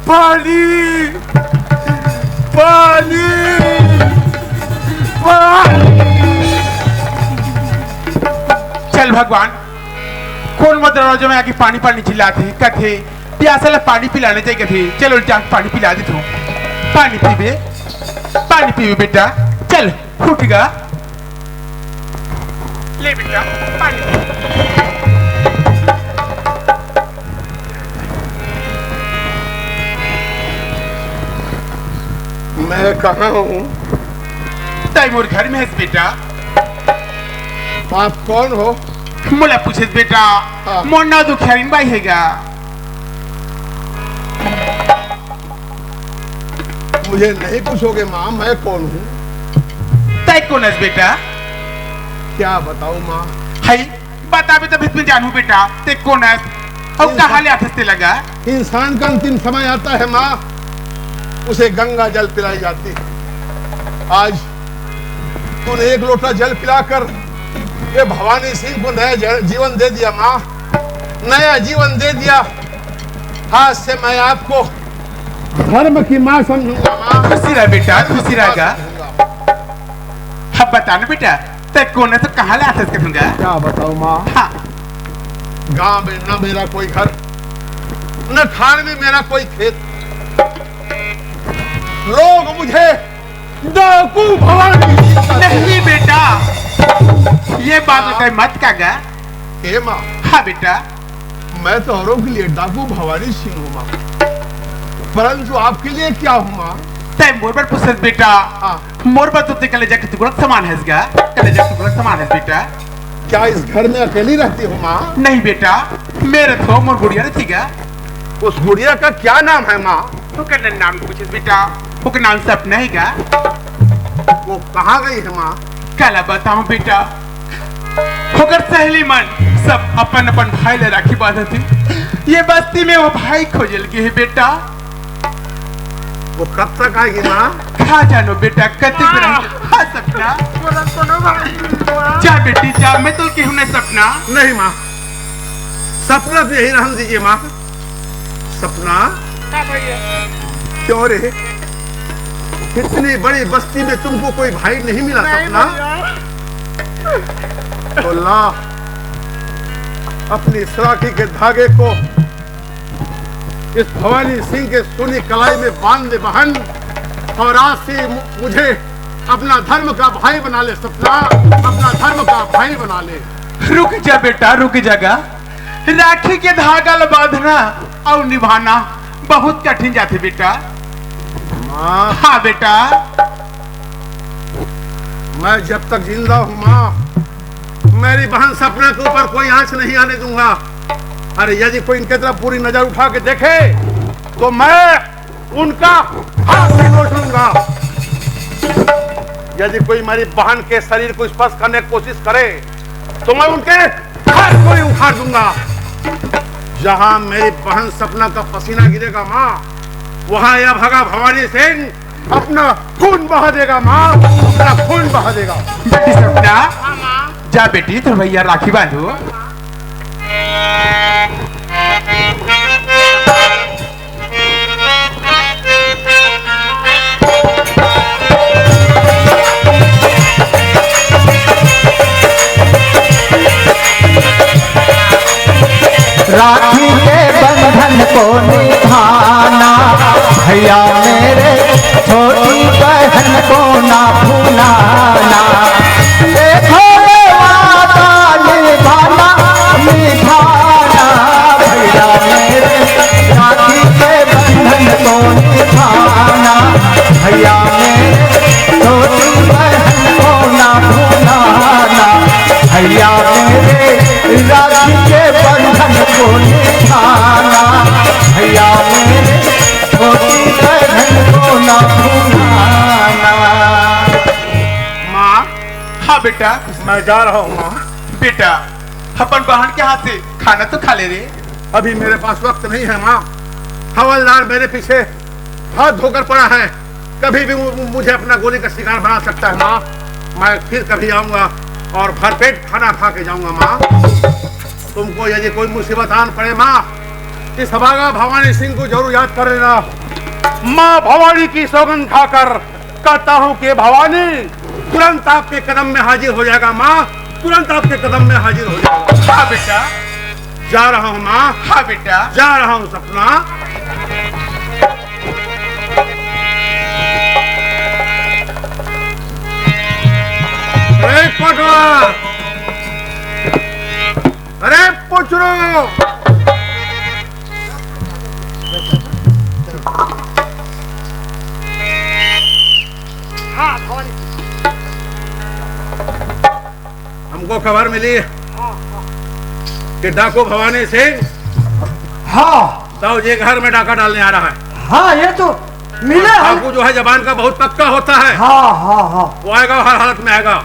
पानी पानी पानी। चल भगवान, कौन मत दरवाजे में आके पानी पानी चिल्लाते कथे प्यासा पानी पिलाने चाहिए थे। चलो जाके पानी पिला दे तू। पानी पीवे बेटा, चल उठगा। ले बेटा पानी पी। मैं कहाँ हूँ? तैमूर घर में है बेटा। आप कौन हो? मोला पूछे बेटा। मोर ना दुखियारीन बाई हैगा। मुझे नहीं पूछोगे माँ मैं कौन हूँ? तै कौन है बेटा? क्या बताऊँ माँ? है बता भी तब इसमें जानू बेटा। ते कौन है और कहाँ ले आते लगा? इंसान का अंतिम समय आता है माँ, उसे गंगा जल पिलाई जाती। आज तूने एक लोटा जल पिलाकर ये भवानी सिंह को नया जीवन दे दिया माँ, नया जीवन दे दिया। आज से मैं आपको धर्म की माँ समझूंगा माँ। खुशी रहा बेटा, खुशी रहेगा। अब बताना बेटा ते कौन है तो कहाँ ले आते करूंगा? क्या बताऊँ माँ? हाँ। गांव में न मेरा कोई घर, न खान में मेरा कोई खेत। लोग मुझे डाकू भवानी नहीं बेटा, ये बात बताए मत कागा। हे माँ। हाँ बेटा। मैं तो औरों के लिए डाकू भवानी सिंह हूँ माँ, परंतु आपके लिए क्या हूँ माँ? तै मोर पर पुछत बेटा। मोर पर तो कलेजा के टुकड़ा समान है इसका। कलेजा के टुकड़ा समान है बेटा। क्या इस घर में अकेली रहती हो माँ? नहीं बेटा, मेरे तो मोर गुड़िया रहती क्या। उस गुड़िया का क्या नाम है माँ? तो क्या नाम पूछे बेटा? वो का नाम सपना है क्या? वो कहाँ गई है माँ? कला बताऊं बेटा, होकर सहेली मन सब अपन अपन भाई ले राखी बांधती। ये बस्ती में वो भाई खोजल के है बेटा। वो कब तक आएगी माँ? खा जानो बेटा कते हाँ सपना। जा बेटी जा, मैं तो कहूँ नहीं सपना। नहीं माँ, सपना तो यही रहने दीजिए माँ। सपना क्यों रे? इतनी बड़ी बस्ती में तुमको कोई भाई नहीं मिला? सपना तो ला अपनी सराखी के धागे को इस भवानी सिंह के सोनी कलाई में बांध दे बहन, और आज से मुझे अपना धर्म का भाई बना ले। सपना अपना धर्म का भाई बना ले। रुक जा बेटा, रुक जागा। राखी के धागा बांधना और निभाना बहुत कठिन जाते बेटा। माँ। हाँ बेटा। मैं जब तक जिंदा हूँ माँ, मेरी बहन सपना के ऊपर कोई आंच नहीं आने दूंगा। अरे यदि कोई इनके तरफ पूरी नजर उठा के देखे तो मैं उनका हाथ भी नोच लूंगा। यदि कोई मेरी बहन के शरीर को स्पर्श करने की कोशिश करे तो मैं उनके हाथ को ही उखाड़ दूंगा। जहां मेरी बहन सपना का पसीना गिरेगा माँ, वहां यह भगा भवानी सिंह अपना खून बहा देगा माँ, अपना खून बहा देगा। बेटी सपना जा बेटी, तो भैया राखी बांधो। राखी के बंधन को निभाना, भैया मेरे छोटी बहन को ना भूलाना। देखो वादा निभाना निभाना, भैया मेरे राखी के बंधन को निभाना, भैया मेरे छोटी बहन को ना भूलाना। भैया मेरे राखी के बंधन को निभाना, भैया मेरे छोटी बहन को ना भूलाना। माँ बेटा मैं जा रहा हूँ माँ। बेटा अपन बहन के हाथ से खाना तो खा ले रे। अभी मेरे पास वक्त नहीं है माँ। हवलदार मेरे पीछे हाथ धोकर पड़ा है, कभी भी मुझे अपना गोली का शिकार बना सकता है माँ। मैं फिर कभी आऊंगा और भरपेट खाना खा के जाऊंगा माँ। तुमको यदि कोई मुसीबत आन पड़े माँ, इस भागा भवानी सिंह को जरूर याद कर लेना। माँ भवानी की सौगंध खाकर कहता हूँ कि भवानी तुरंत आपके कदम में हाजिर हो जाएगा माँ, तुरंत आपके कदम में हाजिर हो जाएगा। हाँ बेटा जा रहा हूँ माँ। हाँ बेटा जा रहा हूँ सपना। अरे कोटवा, अरे पुचरो, हमको खबर मिली कि डाकू भवानी सिंह हाँ दाऊ जी घर में डाका डालने आ रहा है। हाँ ये तो मिले हैं। डाकू जो है जबान का बहुत पक्का होता है। हाँ हाँ हाँ वो आएगा, हर हालत में आएगा।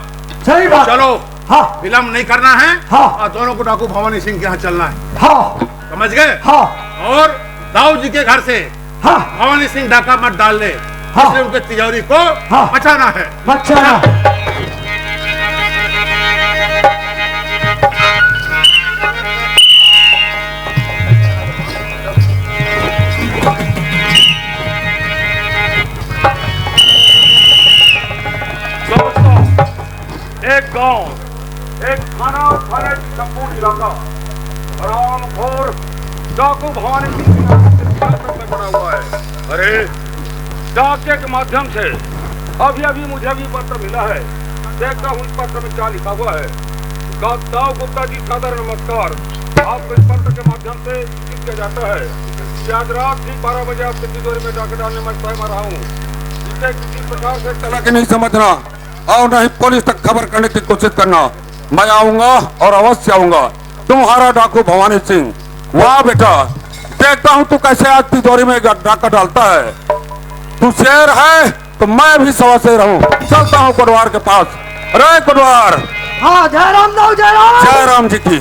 सही बात। चलो हाँ विलम्ब नहीं करना है। हाँ। और दोनों को डाकू भवानी सिंह के यहाँ चलना है, हाँ समझ गए? हाँ और दाऊ जी के घर से हाँ भवानी सिंह डाका मत डाल ले, हाँ। इसलिए उनके तिजोरी को हाँ। बचाना है। अच्छा एक गांव, एक थाना थाने संपूर्ण इलाका हरामखोर डाकू भवानी सिंह में पड़ा हुआ है। अरे डाके के माध्यम से अभी मुझे भी पत्र मिला है। देखता हूँ इस पत्र में क्या लिखा हुआ है। दाऊ गुप्ता जी सादर नमस्कार। आपको इस पत्र के माध्यम से सूचित किया जाता है कि आज रात ठीक 12 बजे आपके तिजोरी में डाके डालने में स्वयं आ रहा हूँ। इसे किसी प्रकार से चला के नहीं समझना और नहीं पुलिस तक खबर करने की कोशिश करना। मैं आऊंगा और अवश्य आऊंगा। तुम्हारा डाकू भवानी सिंह। वाह बेटा, देखता हूँ तू कैसे आज तिजोरी में डाका डालता है। तू शेर है तो मैं भी सवा शेर हूँ। चलता हूँ कोटवार के पास। अरे कोटवार। हाँ जय राम दाऊ जय राम। जय राम जी की।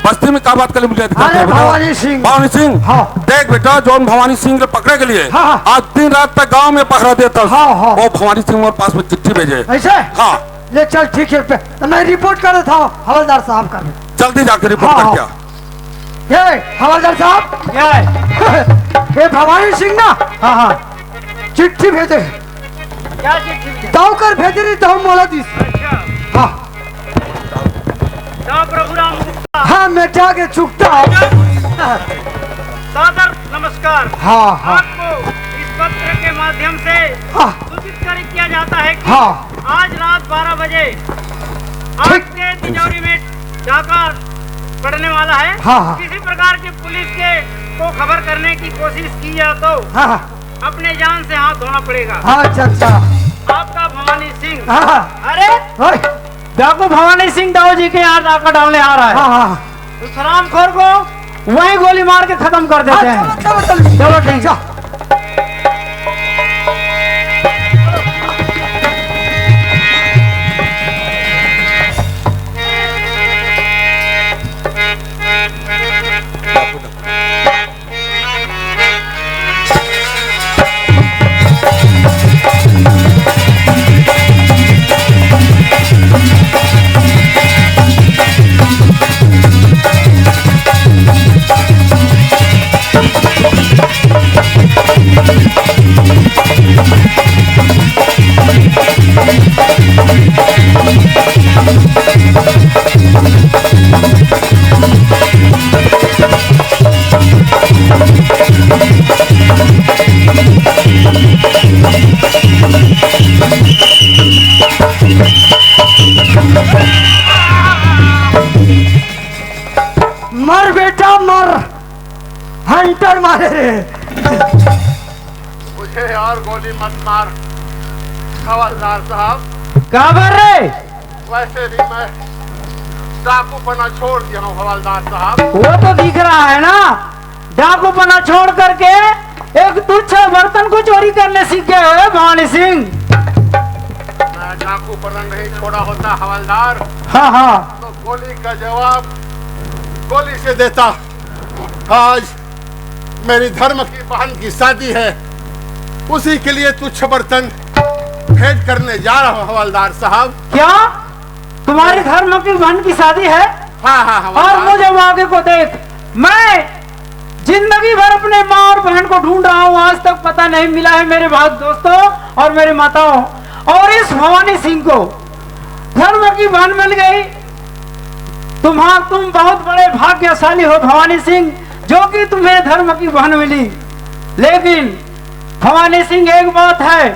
बस्ती में क्या बात कर मुझे अरे भवानी सिंह। भवानी सिंह। हाँ। देख बेटा, जोन भवानी सिंह के पकड़े के लिए हाँ। आज दिन रात तक गांव में पहरा देता। हाँ, हाँ। वो भवानी सिंह मेरे पास में चिट्ठी भेजे। ऐसे हाँ ले चल ठीक है। तो मैं रिपोर्ट कर रहा था हवलदार साहब का। जल्दी जाकर रिपोर्ट हाँ, कर क्या। ये हवलदार साहब क्या है? ये भवानी सिंह ना हाँ हाँ चिट्ठी भेजे। क्या चिट्ठी? दाऊ कर भेजे रही दाऊ मोला दी। अच्छा हाँ दाऊ प्रभु राम गुप्ता हाँ मैं जाके चुकता हूँ। सादर नमस्कार। हाँ हाँ आपको इस पत्र के माध्यम से हाँ सूचित किया जाता है कि हाँ आज रात 12 बजे आपके तिजोरी में डाका पड़ने वाला है। हाँ, हाँ। किसी प्रकार की पुलिस के को खबर करने की कोशिश की जाए तो हाँ अपने जान से हाथ धोना पड़ेगा। हाँ अच्छा अच्छा आपका भवानी सिंह। हाँ अरे ओए, डाकू भवानी सिंह दाऊ जी के यहाँ डाका डालने आ रहा है। हाँ हाँ तो सलामखोर को वहीं गोली मार के खत्म कर देते हैं। चलो ठीक है। मर बेटा मर, हंटर मारे रे। मुझे यार गोली मत मार हवलदार साहब। काबर रे? वैसे भी मैं डाकू पना छोड़ दिया हूँ हवलदार साहब। वो तो दिख रहा है ना, डाकू पना छोड़ करके एक तुच्छ बर्तन को चोरी करने सीख गए हो भवानी सिंह। मैं मैं डाकू बना नहीं छोड़ा होता हवलदार, हाँ हाँ तो गोली का जवाब गोली से देता। आज मेरी धर्म की बहन की शादी है, उसी के लिए तुच्छ बर्तन भेंट करने जा रहा हूँ हवलदार साहब। क्या तुम्हारी धर्म की बहन की शादी है? हाँ हाँ और हवलदार। मुझे आगे को देख, मैं जिंदगी भर अपने माँ और बहन को ढूंढ रहा हूँ, आज तक पता नहीं मिला है मेरे भाई दोस्तों और मेरे माताओं। और इस भवानी सिंह को धर्म की बहन मिल गई। तुम बहुत बड़े भाग्यशाली हो भवानी सिंह, जो कि तुम्हें धर्म की बहन मिली। लेकिन भवानी सिंह एक बात है,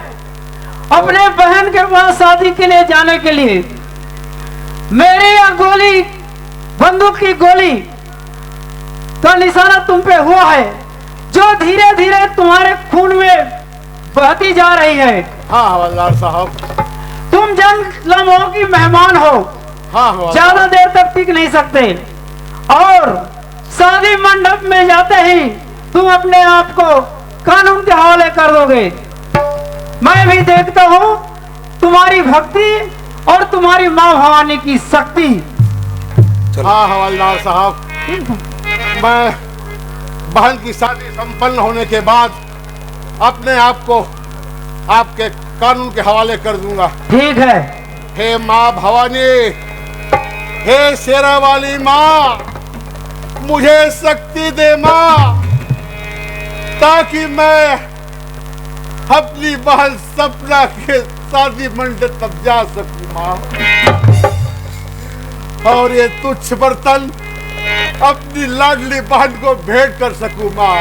अपने बहन के पास शादी के लिए जाने के लिए मेरे यहाँ गोली, बंदूक की गोली का निशाना तुम पे हुआ है, जो धीरे धीरे तुम्हारे खून में बहती जा रही है। हाँ हवलदार साहब। तुम जंग लम्हों की मेहमान हो, हाँ हवलदार। ज्यादा देर तक टिक नहीं सकते और शादी मंडप में जाते ही तुम अपने आप को कानून के हवाले कर दोगे। मैं भी देखता हूँ तुम्हारी भक्ति और तुम्हारी माँ भवानी की शक्ति। हाँ हवलदार साहब, मैं बहन की शादी संपन्न होने के बाद अपने आप को आपके कानून के हवाले कर दूंगा। ठीक है। हे माँ भवानी, हे शेरा वाली माँ, मुझे शक्ति दे माँ, ताकि मैं अपनी बहन सपना के शादी मंडप तक जा सकूं माँ, और ये तुच्छ बर्तन अपनी लाडली बहन को भेंट कर सकूं माँ।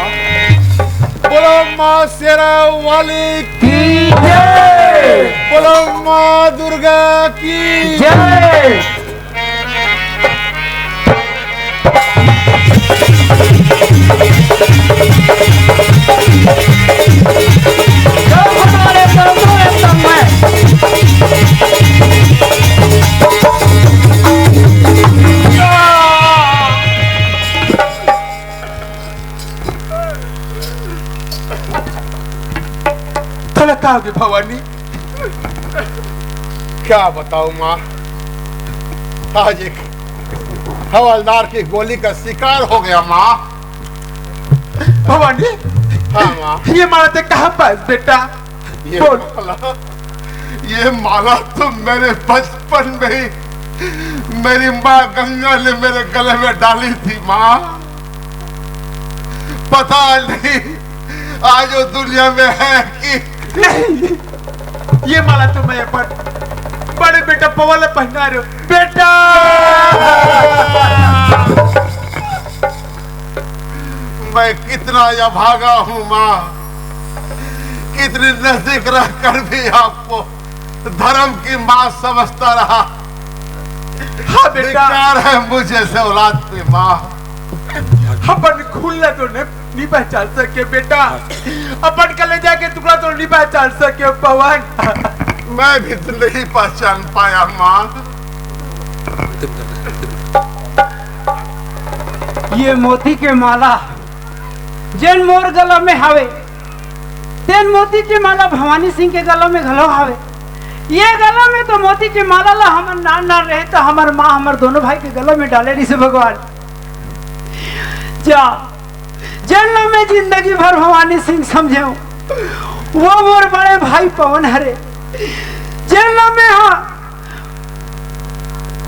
बोलो माँ शेरा वाली की जय, बोलो माँ दुर्गा की जय। कहोगे भवानी? क्या बताऊं माँ, आज एक हवलदार की गोली का शिकार हो गया माँ। भवानी, हाँ माँ। ये माला ते कहाँ पास बेटा? ये बोल। ये माला तो मेरे बचपन में ही मेरी माँ गंगा ने मेरे गले में डाली थी माँ। पता नहीं आज वो दुनिया में है कि नहीं, ये माला तो मैं बड़े बेटा पवन पहना रहे हो बेटा। मैं कितना या भागा हूँ माँ, कितनी नजदीक रहकर भी आपको धर्म की माँ समझता रहा। हाँ बेटा, बेकार है मुझे से औलाद पे माँ। अपन खुला तो नहीं पहचान सके बेटा, अपन कलेजा के टुकड़ा तो नहीं पहचान सके पवन। मैं भी तो नहीं पहचान पाया माँ। ये मोती के माला जैन मोर गला में हवे, तेन मोती के माला भवानी सिंह के गला में घलो हवे। ये गला में तो मोती के माला ला हमर नान रहे तो हमार माँ हमार दोनों भाई के गला में डाले रही से भगवान। जा जन्म में जिंदगी भर भवानी सिंह समझे वो मोर बड़े भाई पवन हरे। जन्म में हाँ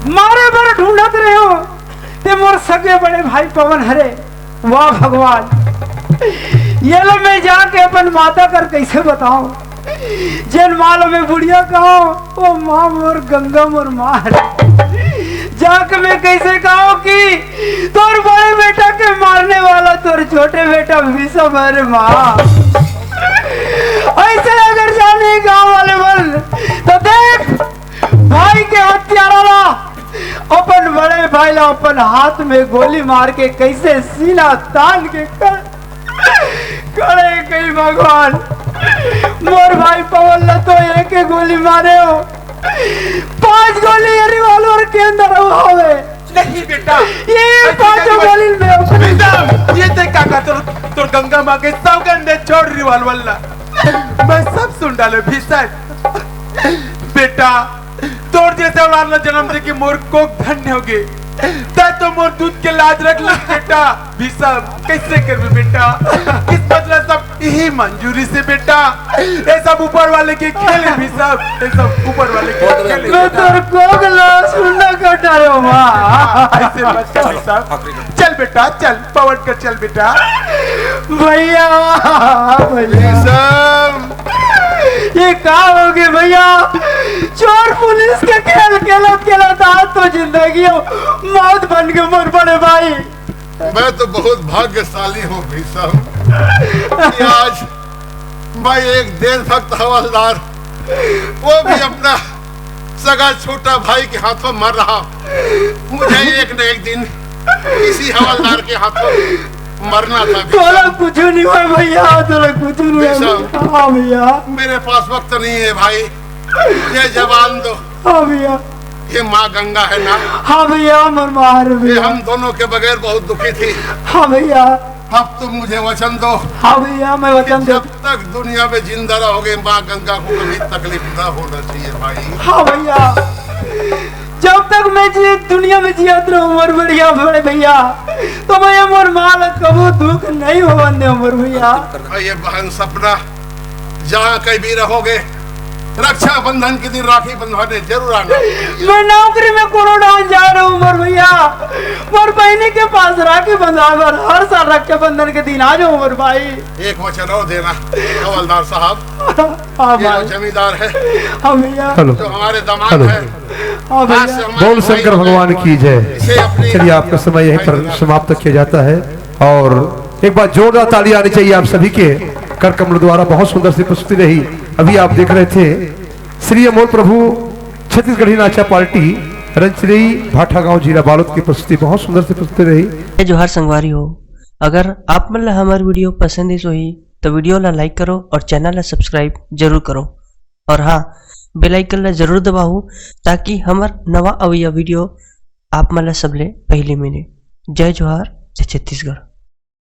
मारे बर ढूंढत रहे हो ते मोर सगे बड़े भाई पवन हरे। वाह भगवान, ये लो मैं जाके अपन माता कर कैसे बताऊं। जन माल में बुढ़िया कहो ओ माँ मोर गंगा मोर माँ हरे। जाके मैं कैसे कहो कि तोर बड़े बेटा के मारने वाला तोर छोटे बेटा विषम है माँ। ऐसे अगर जाने गांव वाले बल तो देख भाई के हत्यारा ला अपन बड़े भाई ला अपन हाथ में गोली मार के कैसे सीना तान के करे कई भगवान। मोर भाई पवन ला तो एक गोली मारे हो, 5 गोली रिवॉल्वर के अंदर हवे। नहीं बेटा, ये 5 गोली में बेटा ये ते काका तोर गंगा माँ के सौगंध छोड़ रिवॉल्वर ला। मैं सब सुन डाले भीषण बेटा तोड़ जैसे औलाद न जन्म दे के मोर को धन्य हो गए तै तो मोर दूध के लाज रख ले बेटा भी सब कैसे करबे बेटा इस बदला सब यही मंजूरी से बेटा ये सब ऊपर वाले के खेल है भी सब ये सब ऊपर वाले के खेल है मैं तेरे को गला सुनना कटा रे मां ऐसे बच्चा भी सब चल बेटा चल पवन कर चल बेटा भैया भैया सब ये क्या हो गया भैया चोर पुलिस के खेल खेलत आज तो जिंदगी मौत बन के मर पड़े भाई। मैं तो बहुत भाग्यशाली हूँ भीषम कि आज मैं एक देशभक्त हवलदार वो भी अपना सगा छोटा भाई के हाथों मर रहा। मुझे एक न एक दिन किसी हवलदार के हाथों मरना था। तोला कुछ नहीं हुआ भैया तोला कुछ नहीं हुआ। हाँ भैया मेरे पास वक्त नहीं है भाई ये जवान दो। हाँ भैया ये माँ गंगा है ना। हाँ भैया मर मार ये भैया। हम दोनों के बगैर बहुत दुखी थी। हाँ भैया अब तुम मुझे वचन दो हाँ भैया मैं वचन दे। जब तक दुनिया में जिंदा रहोगे माँ गंगा को कभी तकलीफ ना होना चाहिए भाई। हाँ भैया जब तक मैं दुनिया में जियात रहूं उमर बढ़िया बड़े भैया तो मैं मोर माल कबू दुख नहीं हो बंदे उमर भैया। ये बहन सपना जहाँ कहीं भी रहोगे रक्षा बंधन के दिन राखी बंधवाने जरूर आना। मैं नौकरी में कोरोडान जा रहा हूँ उमर भैया मोर बहनी के पास राखी बंधवा हर साल रक्षाबंधन के दिन आ जाओ उमर भाई। एक वचन और देना हवलदार साहब। हाँ ये भाई जो जमींदार है हाँ भैया जो हमारे दामाद है हाँ आज भैया से हमारे बोल शंकर भाई भगवान की जय। इसे अपनी चलिए आपका समय यहीं पर समाप्त किया जाता है और एक बार जोरदार ताली आनी चाहिए आप सभी के कर कमल द्वारा। बहुत सुंदर सी प्रस्तुति रही। अभी आप देख रहे थे श्री अमोल प्रभु छत्तीसगढ़ी नाचा पार्टी रंचरी भाटा गांव जिला बालोद की प्रस्तुति बहुत सुंदर सी प्रस्तुति रही। जो हर संगवारी हो अगर आप मन ला हमार वीडियो पसंद है सोही तो वीडियो ला लाइक करो और चैनल ला सब्सक्राइब जरूर करो और हाँ बेल आइकन ला जरूर दबाओ ताकि हमार नवा अवैया वीडियो आप मन ला सबले पहले मिले। जय जोहार जय छत्तीसगढ़।